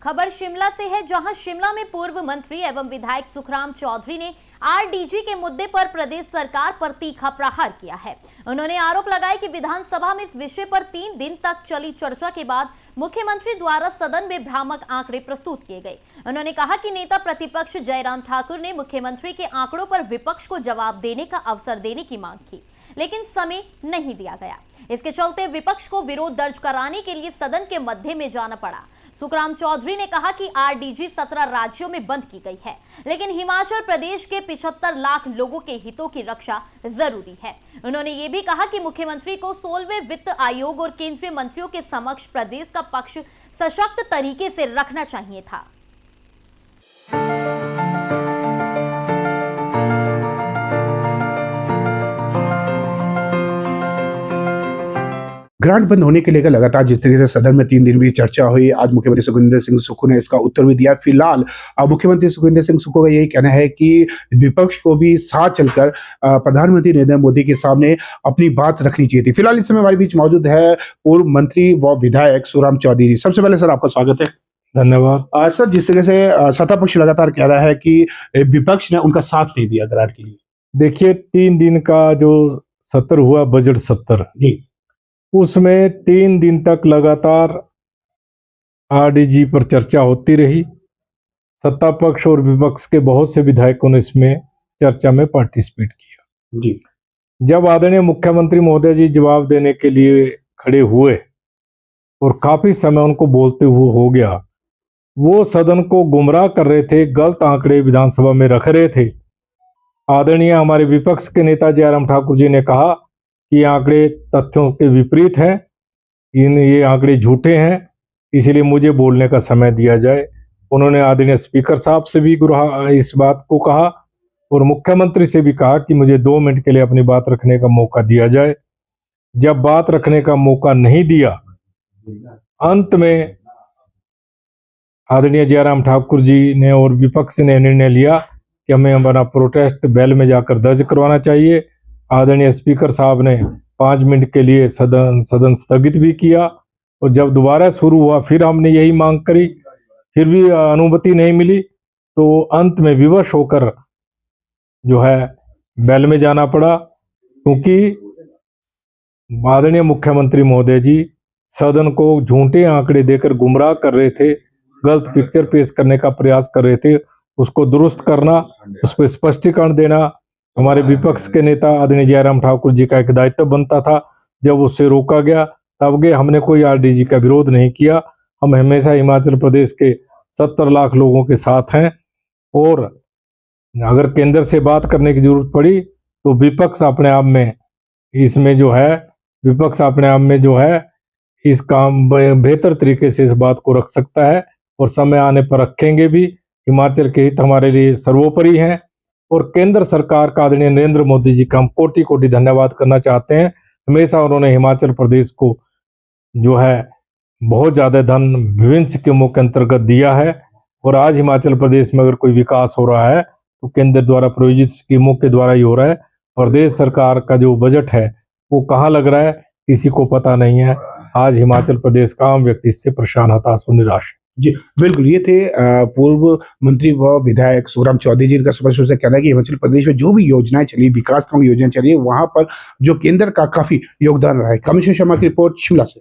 खबर शिमला से है, जहां शिमला में पूर्व मंत्री एवं विधायक सुखराम चौधरी ने आरडीजी के मुद्दे पर प्रदेश सरकार पर तीखा प्रहार किया है। उन्होंने आरोप लगाया कि विधानसभा में इस विषय पर 3 दिन तक चली चर्चा के बाद मुख्यमंत्री द्वारा सदन में भ्रामक आंकड़े प्रस्तुत किए गए। उन्होंने कहा कि नेता प्रतिपक्ष जयराम ठाकुर ने मुख्यमंत्री के आंकड़ों पर विपक्ष को जवाब देने का अवसर देने की मांग की, लेकिन समय नहीं दिया गया। इसके चलते विपक्ष को विरोध दर्ज कराने के लिए सदन के मध्य में जाना पड़ा। सुखराम चौधरी ने कहा कि आरडीजी 17 राज्यों में बंद की गई है, लेकिन हिमाचल प्रदेश के 75 लाख लोगों के हितों की रक्षा जरूरी है। उन्होंने ये भी कहा कि मुख्यमंत्री को 16वें वित्त आयोग और केंद्रीय मंत्रियों के समक्ष प्रदेश का पक्ष सशक्त तरीके से रखना चाहिए था। ग्रांट बंद होने के लेकर लगातार जिस तरीके से सदन में 3 दिन भी चर्चा हुई, आज मुख्यमंत्री सुखविंदर सिंह सुक्खू ने इसका उत्तर भी दिया। फिलहाल मुख्यमंत्री सुखविंदर सिंह सुक्खू का यही कहना है कि विपक्ष को भी साथ चलकर प्रधानमंत्री नरेंद्र मोदी के सामने अपनी बात रखनी चाहिए थी। फिलहाल इस समय हमारे बीच मौजूद है पूर्व मंत्री व विधायक सुखराम चौधरी जी। सबसे पहले सर आपका स्वागत है। धन्यवाद। सर, जिस तरह से सत्ता पक्ष लगातार कह रहा है कि विपक्ष ने उनका साथ नहीं दिया ग्रांट के लिए। देखिए, 3 दिन का जो सत्र हुआ बजट सत्र जी, उसमें 3 दिन तक लगातार आरडीजी पर चर्चा होती रही। सत्ता पक्ष और विपक्ष के बहुत से विधायकों ने इसमें चर्चा में पार्टिसिपेट किया। जी, जब आदरणीय मुख्यमंत्री महोदय जी जवाब देने के लिए खड़े हुए और काफी समय उनको बोलते हुए हो गया, वो सदन को गुमराह कर रहे थे, गलत आंकड़े विधानसभा में रख रहे थे। आदरणीय हमारे विपक्ष के नेता जयराम ठाकुर जी ने कहा कि ये आंकड़े तथ्यों के विपरीत हैं, ये आंकड़े झूठे हैं, इसलिए मुझे बोलने का समय दिया जाए। उन्होंने आदरणीय स्पीकर साहब से भी इस बात को कहा और मुख्यमंत्री से भी कहा कि मुझे 2 मिनट के लिए अपनी बात रखने का मौका दिया जाए। जब बात रखने का मौका नहीं दिया, अंत में आदरणीय जयराम ठाकुर जी ने और विपक्ष ने निर्णय लिया कि हमें हमारा प्रोटेस्ट बेल में जाकर दर्ज करवाना चाहिए। आदरणीय स्पीकर साहब ने 5 मिनट के लिए सदन स्थगित भी किया और जब दोबारा शुरू हुआ फिर हमने यही मांग करी, फिर भी अनुमति नहीं मिली, तो अंत में विवश होकर जो है बेल में जाना पड़ा, क्योंकि आदरणीय मुख्यमंत्री महोदय जी सदन को झूठे आंकड़े देकर गुमराह कर रहे थे, गलत पिक्चर पेश करने का प्रयास कर रहे थे। उसको दुरुस्त करना, उस पर स्पष्टीकरण देना हमारे विपक्ष के नेता आदरणीय जयराम ठाकुर जी का एक दायित्व बनता था। जब उससे रोका गया तब हमने कोई आरडीजी का विरोध नहीं किया। हम हमेशा हिमाचल प्रदेश के 70 लाख लोगों के साथ हैं और अगर केंद्र से बात करने की जरूरत पड़ी तो विपक्ष अपने आप में इसमें जो है इस काम बेहतर तरीके से इस बात को रख सकता है और समय आने पर रखेंगे भी। हिमाचल के हित हमारे लिए सर्वोपरि हैं और केंद्र सरकार का आदरणीय नरेंद्र मोदी जी का हम कोटि कोटि धन्यवाद करना चाहते हैं। हमेशा उन्होंने हिमाचल प्रदेश को जो है बहुत ज्यादा धन विभिन्न स्कीमों के अंतर्गत दिया है और आज हिमाचल प्रदेश में अगर कोई विकास हो रहा है तो केंद्र द्वारा प्रायोजित स्कीमों के द्वारा ही हो रहा है। प्रदेश सरकार का जो बजट है वो कहाँ लग रहा है किसी को पता नहीं है। आज हिमाचल प्रदेश का आम व्यक्ति इससे परेशान, हताश और निराश। जी बिल्कुल, ये थे पूर्व मंत्री व विधायक सुखराम चौधरी जी का स्पष्ट रूप से कहना है कि हिमाचल प्रदेश में जो भी योजनाएं चली, विकासात्मक योजनाएं चली, वहां पर जो केंद्र का काफी योगदान रहा है। कमिश्नर शर्मा की रिपोर्ट शिमला से।